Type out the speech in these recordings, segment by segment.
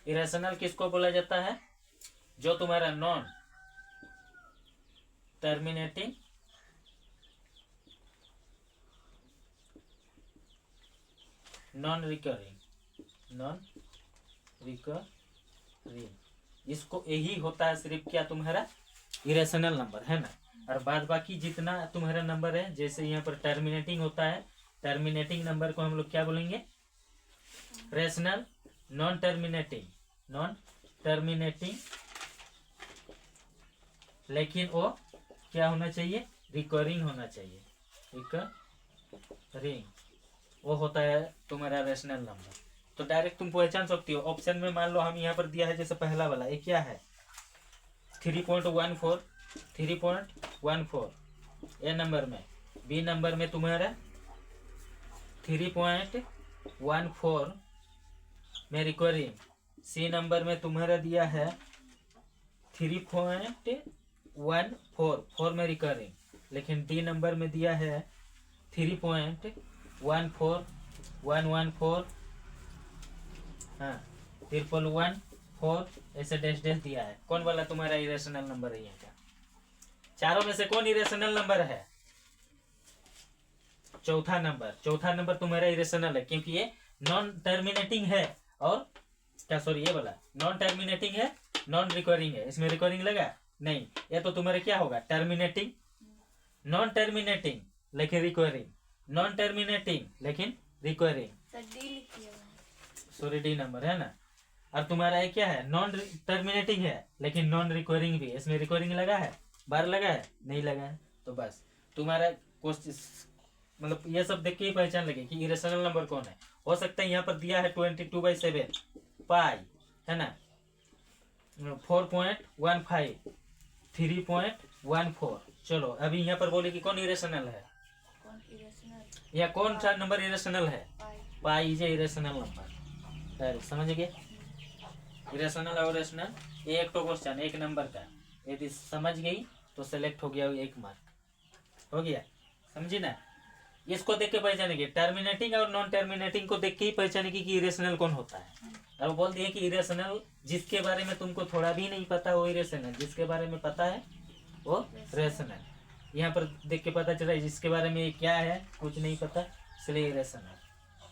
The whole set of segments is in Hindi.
इरेशनल किसको बोला जाता है? जो तुम्हारा नॉन टर्मिनेटिंग नॉन रिकरिंग इसको यही होता है सिर्फ क्या तुम्हारा इरेशनल नंबर है ना। और बाद बाकी जितना तुम्हारा नंबर है, जैसे यहाँ पर टर्मिनेटिंग होता है, टर्मिनेटिंग नंबर को हम लोग क्या बोलेंगे? रेशनल। नॉन टर्मिनेटिंग लेकिन वो क्या होना चाहिए? रिकरिंग होना चाहिए। रिकरिंग वो होता है तुम्हारा रेशनल नंबर। तो डायरेक्ट तुम पहचान सकती हो। ऑप्शन में मान लो हम यहाँ पर दिया है, जैसे पहला वाला ये क्या है? 3.14 ए नंबर में। बी नंबर में तुम्हारा 3.14 में रिकरिंग। सी नंबर में तुम्हारा दिया है 3.14 में रिकरिंग। लेकिन डी नंबर में दिया है 3.14114 हाँ 1114 ऐसे डैश डैश दिया है। कौन वाला तुम्हारा इरेशनल नंबर है यहाँ का? चारों में से कौन इरेशनल नंबर है? चौथा नंबर तुम्हारा इरेशनल है, क्योंकि ये नॉन टर्मिनेटिंग है। और क्या, सॉरी, ये वाला नॉन टर्मिनेटिंग है, नॉन रिकरिंग है। इसमें रिकरिंग लगा नहीं। ये तो तुम्हारे क्या होगा? टर्मिनेटिंग, नॉन टर्मिनेटिंग लेकिन रिकरिंग, नॉन टर्मिनेटिंग लेकिन रिकरिंग। सॉरी, डी नंबर है ना। और तुम्हारा ये क्या है? नॉन टर्मिनेटिंग है लेकिन नॉन रिकरिंग भी है। इसमें रिकरिंग लगा है? बार लगा है? नहीं लगा है। तो बस तुम्हारा क्वेश्चन मतलब ये सब देख के ही पहचान लगे कि इरेशनल नंबर कौन है। हो सकता है यहाँ पर दिया है 22/7 पाई है ना, 4.15 3.14। चलो अभी यहाँ पर बोले कि कौन इरेशनल है? या कौन सा नंबर इरेशनल है? Pi is irrational number. समझ गए? इरेशनल और रेशनल एक तो क्वेश्चन एक नंबर का, यदि समझ गई तो सेलेक्ट हो गया 1 मार्क हो गया। समझी ना? इसको देख के पहचानेंगे। टर्मिनेटिंग और नॉन टर्मिनेटिंग को देख के ही पहचानेगी कि इरेशनल कौन होता है। और वो बोल दिए कि इरेशनल जिसके बारे में तुमको थोड़ा भी नहीं पता वो इरेशनल, जिसके बारे में पता है वो रेशनल। यहाँ पर देख के पता चल रहा है जिसके बारे में क्या है कुछ नहीं पता, इसलिए इरेशनल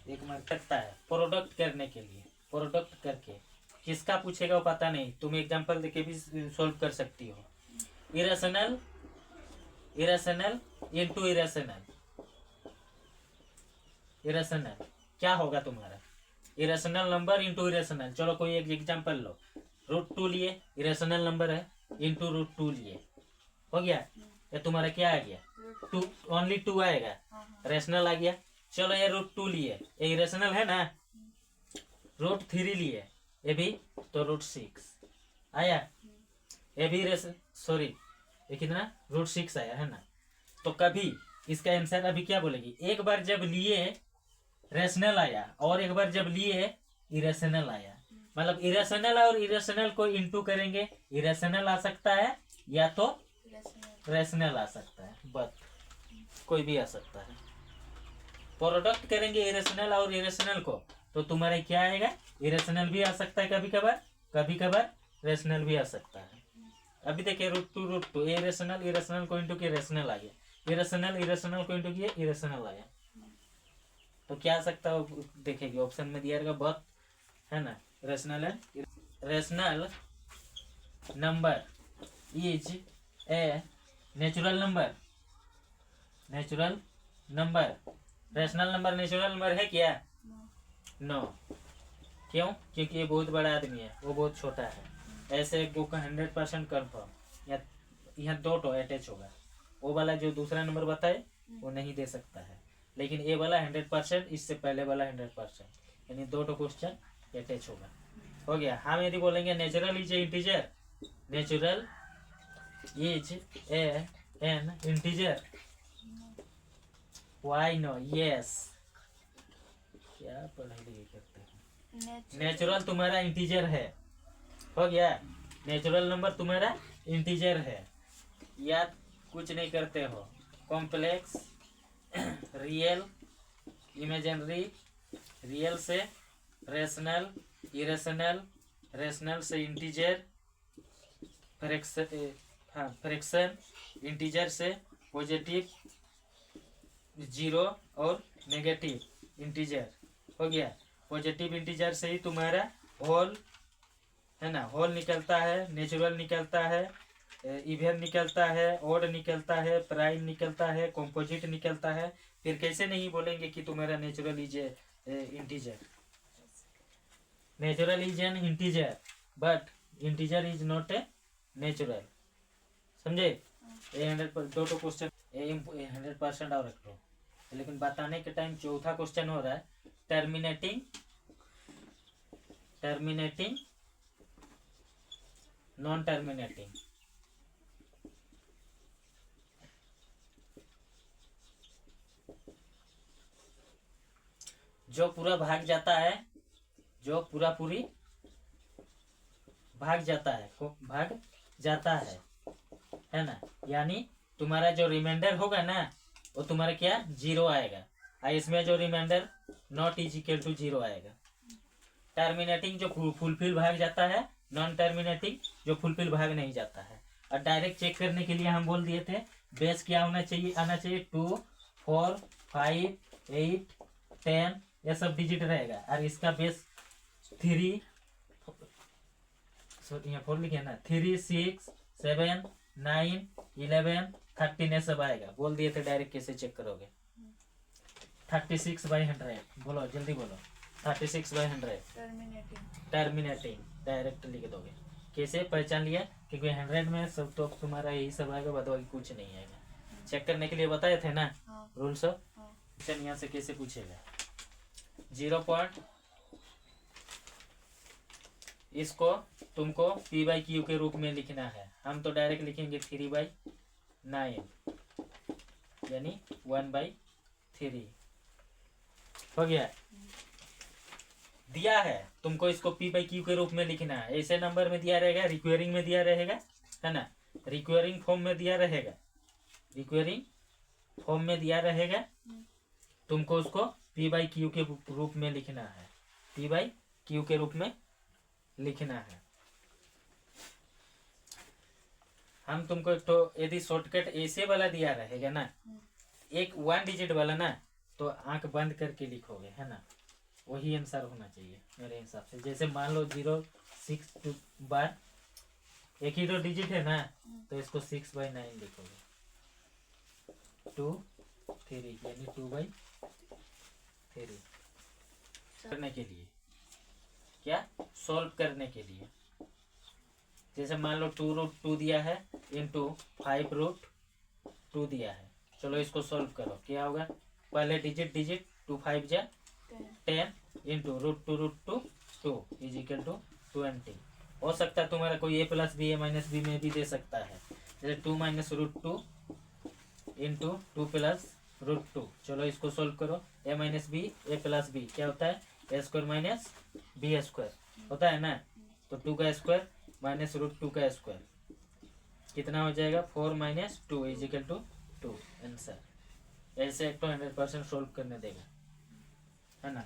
1 मार्क सकता है। प्रोडक्ट करने के लिए, प्रोडक्ट करके किसका पूछेगा वो पता नहीं, तुम एग्जांपल देके भी सॉल्व कर सकती हो। इरेशनल इनटू इरेशनल क्या होगा तुम्हारा? Irrational number into irrational. चलो कोई एक एग्जांपल लो। √2 लिए, इरेशनल नंबर है, इंटू √2 लिए, हो गया। ये तुम्हारा क्या आ गया? 2, ओनली 2 आएगा, रेशनल आ गया। चलो ये √2 लिए, ये इरेशनल है ना। √3 लिए, ये भी तो √6 आया। ये भी सॉरी ये कितना? √6 आया है ना। तो कभी इसका आंसर अभी क्या बोलेगी? एक बार जब लिए रेशनल आया और एक बार जब लिए इरेशनल आया। मतलब इरेशनल और इरेशनल को इंटू करेंगे, इरेशनल आ सकता है या तो रेशनल आ सकता है, बट कोई भी आ सकता है। प्रोडक्ट करेंगे इरेशनल और इरेशनल को तो तुम्हारा क्या आएगा? इरेशनल भी आ सकता है कभी कभार रेशनल भी आ सकता है। अभी देखिए √2 इरेशनल को इंटू किया रेशनल आ गया, इरेशनल को इंटू किया इरेशनल आया। तो क्या आ सकता है देखेंगे, ऑप्शन में दिया रहेगा बट है ना। Rational number is a natural number. Rational number natural number है क्या? नो। क्यों? क्योंकि ये बहुत बड़ा आदमी है, वो बहुत छोटा है। ऐसे को 100% कन्फर्म। यहाँ 2 तो अटैच होगा। वो वाला जो दूसरा नंबर बताए वो नहीं दे सकता है, लेकिन ये वाला 100%, इससे पहले वाला 100%, यानी 2 क्वेश्चन अटैच होगा। हो गया। हम यदि बोलेंगे natural is a integer, natural is a an integer, why no? Yes. क्या पढ़ाई लिखाई करते हैं? नेचुरल तुम्हारा इंटीजर है, हो गया। नेचुरल नंबर तुम्हारा इंटीजर है, याद कुछ नहीं करते हो। कॉम्प्लेक्स, रियल, इमेजिनरी, रियल से रेशनल, इरेशनल, रेशनल से इंटीजर, फ्रैक्शन इंटीजर से पॉजिटिव, जीरो और नेगेटिव इंटीजर। हो गया। पॉजिटिव इंटीजर से ही तुम्हारा होल है ना, होल निकलता है, नेचुरल निकलता है, इवन निकलता है, ऑड निकलता है, प्राइम निकलता है, कॉम्पोजिट निकलता है। फिर कैसे नहीं बोलेंगे कि तुम्हारा natural is integer. Natural is an integer but integer is not a natural. समझे? 100 क्वेश्चन 100% और रख लो। लेकिन बताने के टाइम चौथा क्वेश्चन हो रहा है टर्मिनेटिंग नॉन टर्मिनेटिंग। जो पूरा भाग जाता है, जो पूरा पूरी भाग जाता है ना, यानी तुम्हारा जो रिमाइंडर होगा ना वो तुम्हारा क्या जीरो आएगा, और इसमें जो remainder not is equal to zero आएगा। टर्मिनेटिंग जो फुलफिल भाग जाता है, नॉन टर्मिनेटिंग जो फुलफिल भाग नहीं जाता है। और डायरेक्ट चेक करने के लिए हम बोल दिए थे बेस क्या आना चाहिए 2, 4, 5, 8, 10 ये सब डिजिट रहेगा। और इसका बेस 3, यहाँ 4 लिखे ना, 3, 6, 7, 9, 11, 13 ये सब आएगा। बोल दिए थे डायरेक्ट कैसे चेक करोगे। 36/100 बोलो, जल्दी बोलो। 36/100 टर्मिनेटिंग डायरेक्ट लिख दोगे। कैसे पहचान लिया? क्योंकि 100 में सब तो तुम्हारा यही सब आएगा, बाद बाकी कुछ नहीं आएगा। चेक करने के लिए बताए थे ना रूल सब। चल यहाँ से कैसे पूछेगा 0 पॉइंट, इसको तुमको P/Q के रूप में लिखना है। हम तो डायरेक्ट लिखेंगे 3/9 यानी 1/3। हो गया। दिया है तुमको इसको P/Q के रूप में लिखना है। ऐसे नंबर में दिया रहेगा, रिक्वेयरिंग में दिया रहेगा, है ना, रिक्वेयरिंग फॉर्म में दिया रहेगा, तुमको उसको P/Q के रूप में लिखना है, P/Q के रूप में लिखना है। हम तुमको एक तो यदि शॉर्टकट ऐसे वाला दिया रहेगा ना, एक 1 डिजिट वाला ना, तो आंख बंद करके लिखोगे, है ना, वही आंसर होना चाहिए मेरे हिसाब से। जैसे मान लो 0, 6 2 बार एक ही तो डिजिट है ना, तो इसको 6/9 लिखोगे। 2, 3 यानी 2/3 करने के लिए, क्या सॉल्व करने के लिए। जैसे मान लो 2√2 दिया है इंटू 5√2 दिया है। चलो इसको सॉल्व करो, क्या होगा? पहले डिजिट 2 5 जा 10 इंटू √2 2 इज इक्वल टू 20। हो सकता है तुम्हारा कोई A+B A-B में भी दे सकता है। जैसे 2 - √2 इंटू 2 + √2। चलो इसको सोल्व करो। A-B A+B क्या होता है? A² - B² होता है ना। तो 2 का स्क्वायर माइनस √2 का स्क्वायर कितना हो जाएगा? 4 - 2 इज इक्वल टू 2 आंसर। ऐसे एक तो 100% सोल्व करने देगा, है ना,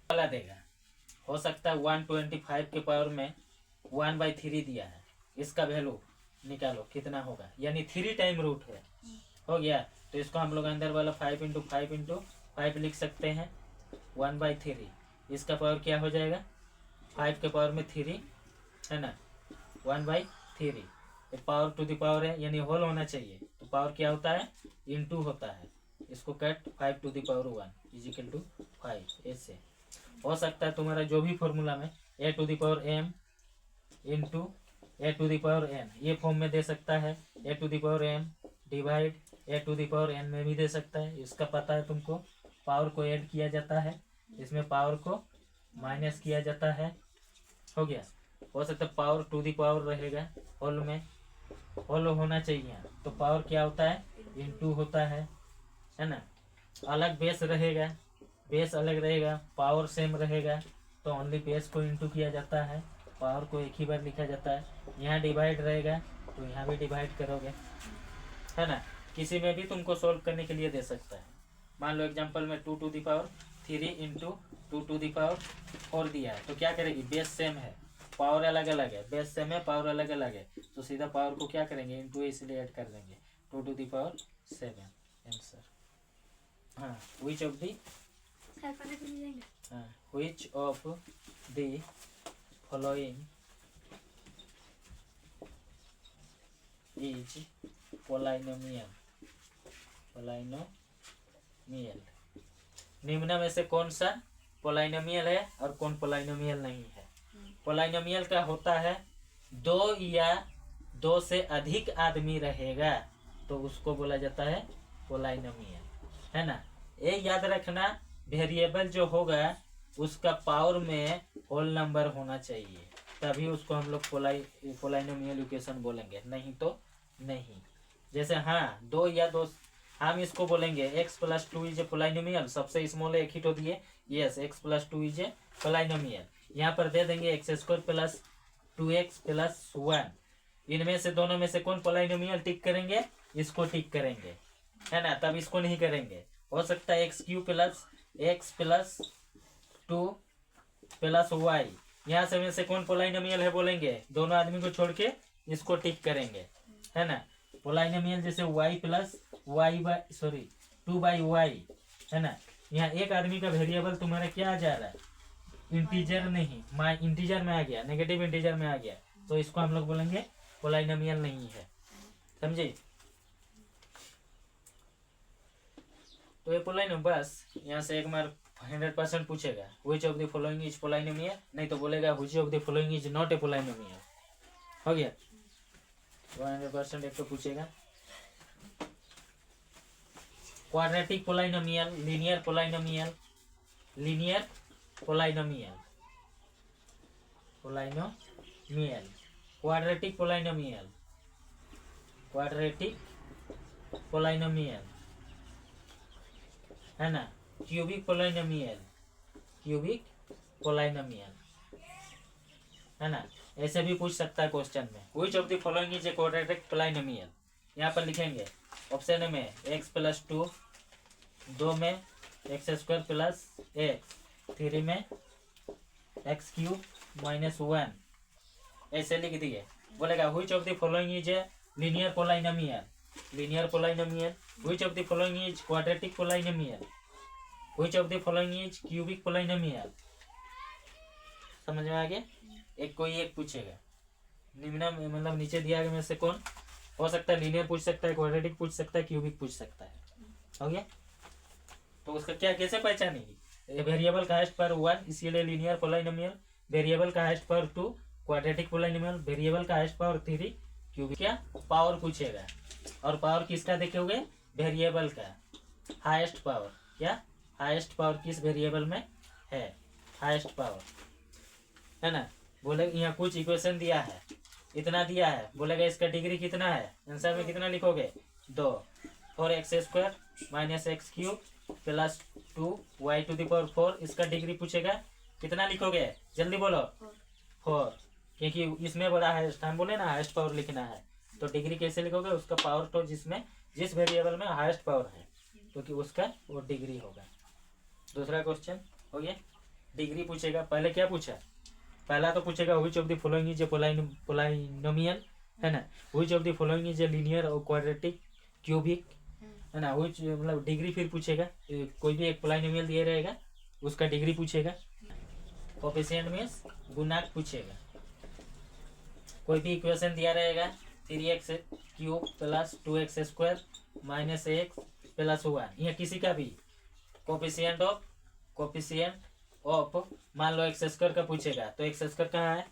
वाला देगा। हो सकता है 125 के पावर में 1/3 दिया है, इसका वैल्यू निकालो कितना होगा, यानी 3 टाइम रूट है। हो गया। तो इसको हम लोग अंदर वाला 5 × 5 × 5 लिख सकते हैं 1/3। इसका पावर क्या हो जाएगा? 5 के पावर में 3, है ना, 1/3। पावर टू द पावर है यानी होल होना चाहिए, तो पावर क्या होता है? * होता है। इसको cut 5 to the power 1 is equal to 5। ऐसे हो सकता है तुम्हारा जो भी फॉर्मूला में A⁴m इंटू A⁴n ये फॉर्म में दे सकता है, A⁴m डिवाइड A⁴n में भी दे सकता है। इसका पता है तुमको, पावर को ऐड किया जाता है, इसमें पावर को माइनस किया जाता है। हो गया। हो सकता है पावर टू दी पावर रहेगा, होल में होल होना चाहिए, तो पावर क्या होता है? इंटू होता है ना। अलग बेस रहेगा, बेस अलग रहेगा, पावर सेम रहेगा, तो ओनली बेस को इंटू किया जाता है, पावर को एक ही बार लिखा जाता है। यहाँ डिवाइड रहेगा तो यहाँ भी डिवाइड करोगे, है ना। किसी में भी तुमको सोल्व करने के लिए दे सकता है। मान लो एग्जांपल में 2 to the power 3 इंटू 2⁴ दिया है, तो क्या करेगी, बेस सेम है, पावर अलग अलग है, बेस सेम है, पावर अलग अलग है, तो सीधा पावर को क्या करेंगे, इंटू इसलिए ऐड कर देंगे, 2⁴ आंसर। हाँ, which of the which of the following is polynomial? निम्न में से कौन सा पोलाइनोमियल है और कौन पोलाइनोमियल नहीं है? पोलाइनोमियल का होता है दो या दो से अधिक आदमी रहेगा तो उसको बोला जाता है पोलाइनोमियल, है ना। ये याद रखना, वेरिएबल जो होगा उसका पावर में होल नंबर होना चाहिए, तभी उसको हम लोग पोलाइनोमियल इक्वेशन बोलेंगे, नहीं तो नहीं। जैसे हाँ, दो या दो, हम इसको बोलेंगे x+2 इज ए पोलाइनोमियल, सबसे स्मॉल एक ही तो दिए, यस x+2 इज ए पोलाइनोमियल। यहाँ पर दे देंगे x² + 2x + 1, इनमें से दोनों में से कौन पोलाइनोमियल टिक करेंगे, इसको टिक करेंगे, है ना, तब इसको नहीं करेंगे। हो सकता है x³ + x + 2 + y, यहाँ से में से कौन पोलाइनोमियल है बोलेंगे, दोनों आदमी को छोड़ के इसको टिक करेंगे, है ना। पोलाइनोमियल जैसे y + 2/y, है ना। यहाँ एक आदमी का वेरिएबल तुम्हारा क्या आ जा रहा है, इंटीजर नहीं, इंटीजर में आ गया, नेगेटिव इंटीजर में आ गया, तो इसको हम लोग बोलेंगे पोलाइनोमियल नहीं है, समझे। तो ये पोलाइनोमियल, बस यहाँ से एक बार 100% पूछेगा which of the following is polynomial, नहीं तो बोलेगा which of the following is not a polynomial, हो गया। 100% एक तो पूछेगा। क्वाड्रेटिक पोलाइनोमियल, लीनियर पोलाइनोमियल, क्वाड्रेटिक पोलाइनोमियल, है ना। क्यूबिक पोलाइनोमियल, है ना। ऐसे भी पूछ सकता है क्वेश्चन में, which of the following is a quadratic polynomial। यहाँ पर लिखेंगे ऑप्शन में x+2, 2 में x² + x, 3 में x³ - 1, ऐसे लिख दिए। बोलेगा which of the following is a linear polynomial, which of the following is quadratic polynomial, which of the following is cubic polynomial। समझ में आ गया। एक कोई एक पूछेगा, निम्न में मतलब नीचे दिया गया में से कौन हो सकता है, लीनियर पूछ सकता है, क्वाड्रेटिक पूछ सकता है, क्यूबिक पूछ सकता है, हो गया। तो उसका क्या कैसे पहचानेगी, वेरिएबल का हाईएस्ट पर 1 इसीलिए लीनियर पोलाइनोमियल, वेरिएबल का हाईएस्ट पर 2 क्वाड्रेटिक पोलाइनोमियल, वेरिएबल का हाईएस्ट पर 3 क्यूबिक। क्या पावर पूछेगा, और पावर किसका देखोगे, वेरिएबल का हाईएस्ट पावर, क्या हाईएस्ट पावर किस वेरिएबल में है, हाईएस्ट पावर, है ना। बोले यहाँ कुछ इक्वेशन दिया है, इतना दिया है, बोलेगा इसका डिग्री कितना है, आंसर में कितना लिखोगे, 2, 4x² - x³ + 2y⁴, इसका डिग्री पूछेगा, कितना लिखोगे, जल्दी बोलो, 4, क्योंकि इसमें बड़ा हाईएस्ट, हम बोले ना हाईएस्ट पावर लिखना है, तो डिग्री कैसे लिखोगे, उसका पावर तो जिस वेरिएबल में हाईएस्ट पावर है क्योंकि उसका वो डिग्री होगा। दूसरा क्वेश्चन हो गया, डिग्री पूछेगा। पहले क्या पूछा, पहला तो पूछेगा which of the following is a polynomial, है ना, which of the following is a linear और क्वाड्रेटिक क्यूबिक, है ना, which मतलब डिग्री फिर पूछेगा, कोई भी एक पोलाइनोमियल दिया रहेगा उसका डिग्री पूछेगा। कोफिशिएंट मींस गुणांक पूछेगा, कोई भी इक्वेशन दिया रहेगा 3x³ + 2x² - x + 1, यह किसी का भी कोफिशिएंट ऑफ मान लो x² का पूछेगा, तो x² कहाँ है,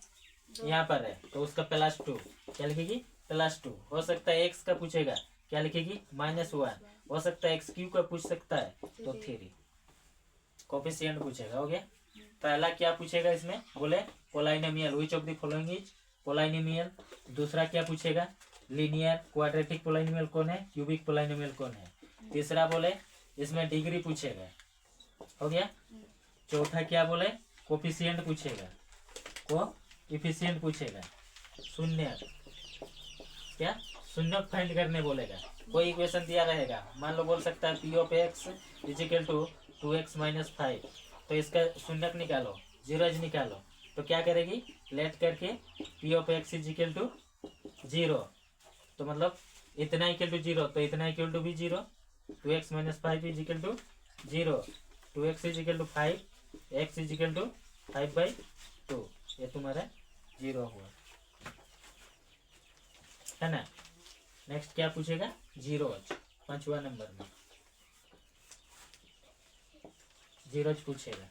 यहाँ पर है, तो उसका +2 क्या लिखेगी, +2। हो सकता है x का पूछेगा, क्या लिखेगी, -1। हो सकता है x³ का पूछ सकता है, तो 3 कोफिशिएंट पूछेगा, हो गया। पहला क्या पूछेगा इसमें, बोले पोलाइनोमियल, which of the following is पोलाइनोमियल। दूसरा क्या पूछेगा, लीनियर क्वाड्रेटिक पोलाइनोमियल कौन है, क्यूबिक पोलाइनोमियल कौन है। तीसरा बोले इसमें डिग्री पूछेगा, हो गया। चौथा क्या बोले, कोफिशिएंट पूछेगा, कोफिशिएंट पूछेगा, शून्य, क्या शून्य फाइंड करने बोलेगा। कोई इक्वेशन दिया रहेगा, मान लो बोल सकता है p(x) = 2x माइनस 5, तो इसका शून्यक निकालो, जीरोज निकालो, तो क्या करेगी, लेट करके p of x is equal to 0, तो मतलब इतना इक्वल टू 0, तो इतना इक्वल टू भी 0, 2x minus 5 is equal to 0, 2x is equal to 5, x is equal to 5/2, ये तुम्हारा 0 हुआ, है ना। नेक्स्ट क्या पूछेगा, जीरोज, 5वां नंबर में जीरोज पूछेगा।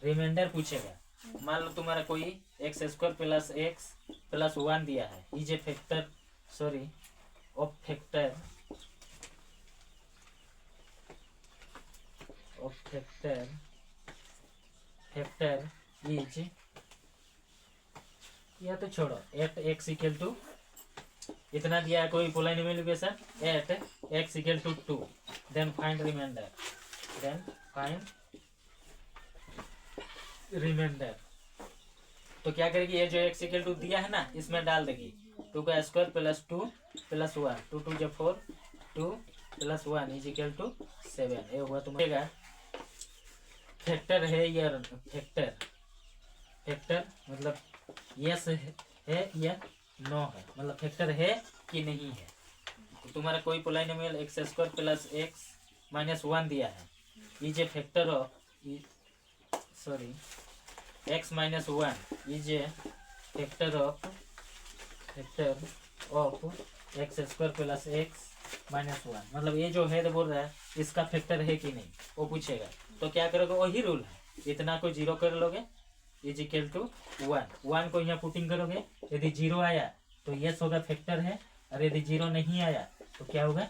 रिमाइंडर पूछेगा। मान लो तुम्हारा कोई x square plus x plus 1 दिया है, is a factor sorry of factor is, या तो छोड़ो, एट एक्स इक्वल टू इतना दिया है, कोई polynomial equation at X equal to 2, then find remainder, तो क्या करेगी, ये जो एक्स इक्वल टू दिया है ना, इसमें डाल देगी 2 का स्क्वायर प्लस 2 प्लस 1, 2 2 जब 4, 2 प्लस 1 इज इक्वल टू 7, ये हुआ तुम्हारा फैक्टर है या फैक्टर मतलब यस है या नो है, मतलब फैक्टर है कि नहीं है। तो तुम्हारा कोई polynomial x square plus x minus 1 दिया है, is a factor of sorry x minus 1 is a factor of x square plus x minus 1, मतलब ये जो है तो बोल रहा है इसका फैक्टर है कि नहीं, वो पूछेगा। तो क्या करोगे, वही रूल है, इतना को 0 कर लोगे, इज इक्वल टू 1 को यहाँ पुटिंग करोगे, यदि 0 आया तो यस होगा फैक्टर है, और यदि 0 नहीं आया तो क्या होगा,